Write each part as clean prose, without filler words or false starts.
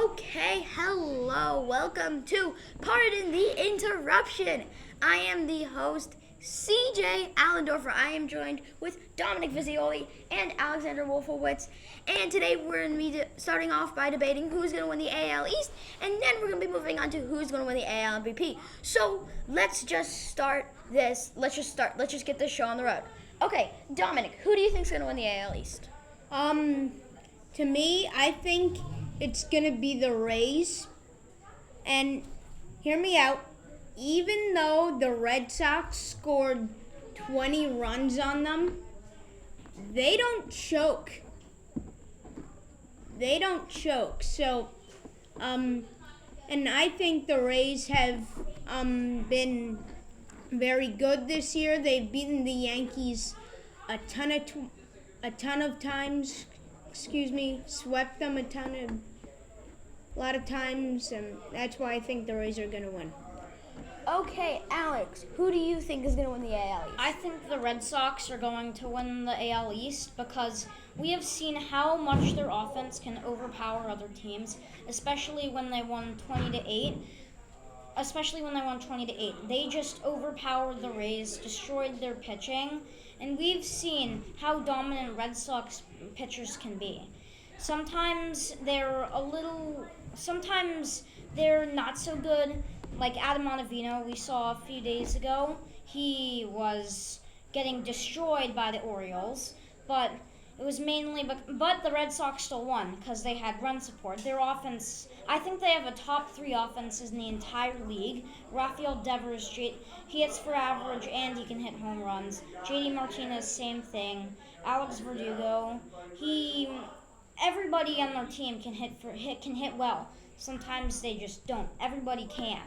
Okay, hello, welcome to Pardon the Interruption. I am the host, CJ Allendorfer. I am joined with Dominic Vizioli and Alexander Wolfowitz. And today we're going to be starting off by debating who's going to win the AL East, and then we're going to be moving on to who's going to win the AL MVP. So let's just start this. Let's just get this show on the road. Okay, Dominic, who do you think is going to win the AL East? To me, I think it's going to be the Rays. And hear me out. Even though the Red Sox scored 20 runs on them, they don't choke. So, and I think the Rays have been very good this year. They've beaten the Yankees a ton of times. Swept them a lot of times, and that's why I think the Rays are going to win. Okay, Alex, who do you think is going to win the AL East? I think the Red Sox are going to win the AL East because we have seen how much their offense can overpower other teams, especially when they won 20-8. They just overpowered the Rays, destroyed their pitching, and we've seen how dominant Red Sox pitchers can be. Sometimes they're not so good. Like Adam Ottavino, we saw a few days ago, he was getting destroyed by the Orioles, but it was mainly, but the Red Sox still won because they had run support. Their offense, I think they have a top 3 offenses in the entire league. Rafael Devers, he hits for average and he can hit home runs. JD Martinez, same thing. Alex Verdugo, everybody on their team can hit well. Sometimes they just don't. Everybody can.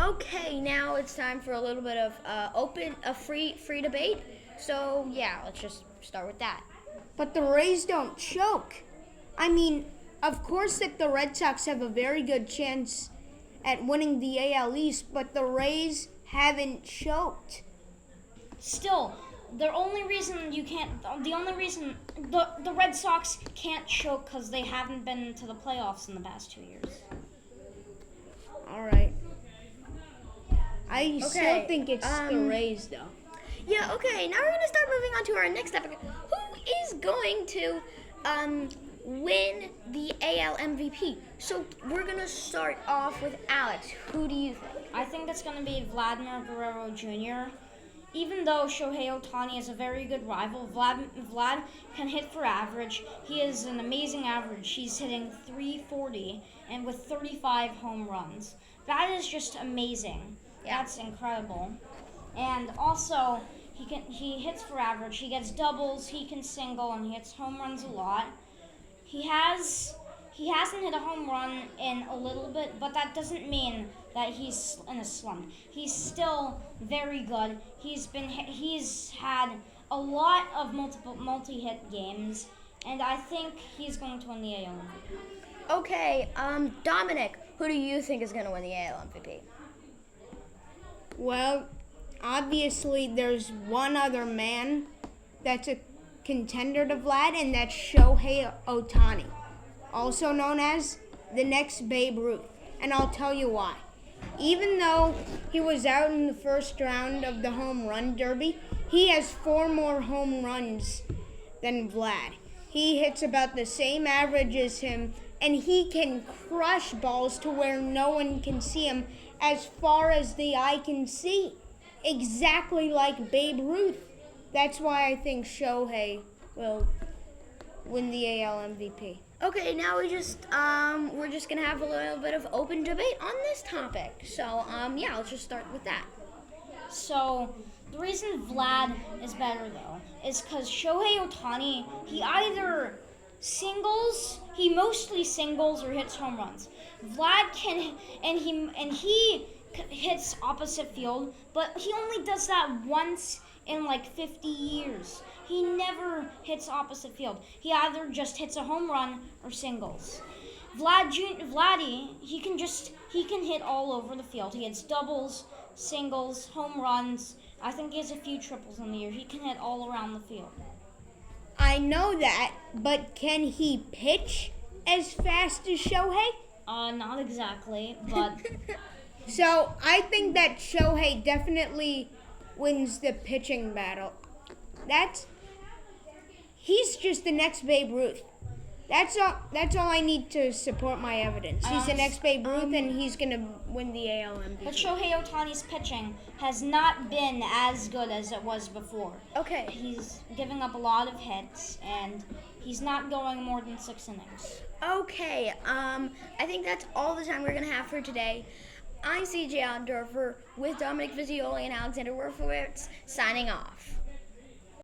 Okay, now it's time for a little bit of free debate. So yeah, let's just start with that. But the Rays don't choke. I mean, of course that the Red Sox have a very good chance at winning the AL East, but the Rays haven't choked. Still, the Red Sox can't choke because they haven't been to the playoffs in the past 2 years. All right. I still think it's the Rays, though. Yeah, okay, now we're going to start moving on to our next topic. Who is going to win the AL MVP? So we're going to start off with Alex. Who do you think? I think it's going to be Vladimir Guerrero Jr. Even though Shohei Ohtani is a very good rival, Vlad can hit for average. He is an amazing average. He's hitting .340 and with 35 home runs. That is just amazing. Yeah. That's incredible. And also, he hits for average. He gets doubles, he can single, and he hits home runs a lot. He hasn't hit a home run in a little bit, but that doesn't mean that he's in a slump. He's still very good. He's had a lot of multi-hit games, and I think he's going to win the AL MVP. Okay, Dominic, who do you think is going to win the AL MVP? Well, obviously there's one other man that's a contender to Vlad, and that's Shohei Ohtani, also known as the next Babe Ruth. And I'll tell you why. Even though he was out in the first round of the home run derby, he has 4 more home runs than Vlad. He hits about the same average as him, and he can crush balls to where no one can see him as far as the eye can see. Exactly like Babe Ruth. That's why I think Shohei will win the AL MVP. Okay, now we're just gonna have a little bit of open debate on this topic. So yeah, let's just start with that. So, the reason Vlad is better, though, is because Shohei Ohtani, he mostly singles or hits home runs. Vlad he hits opposite field, but he only does that once in like 50 years. He never hits opposite field. He either just hits a home run or singles. Vladdy, he can hit all over the field. He hits doubles, singles, home runs. I think he has a few triples in the year. He can hit all around the field. I know that, but can he pitch? as fast as Shohei? Not exactly, but So I think that Shohei definitely wins the pitching battle. He's just the next Babe Ruth. That's all I need to support my evidence. He's the next Babe Ruth, and he's gonna win the AL MVP. but Shohei Ohtani's pitching has not been as good as it was before. Okay. He's giving up a lot of hits, and he's not going more than 6 innings. Okay. I think that's all the time we're gonna have for today. I'm CJ Allendorfer with Dominic Visioli and Alexander Werfowitz signing off.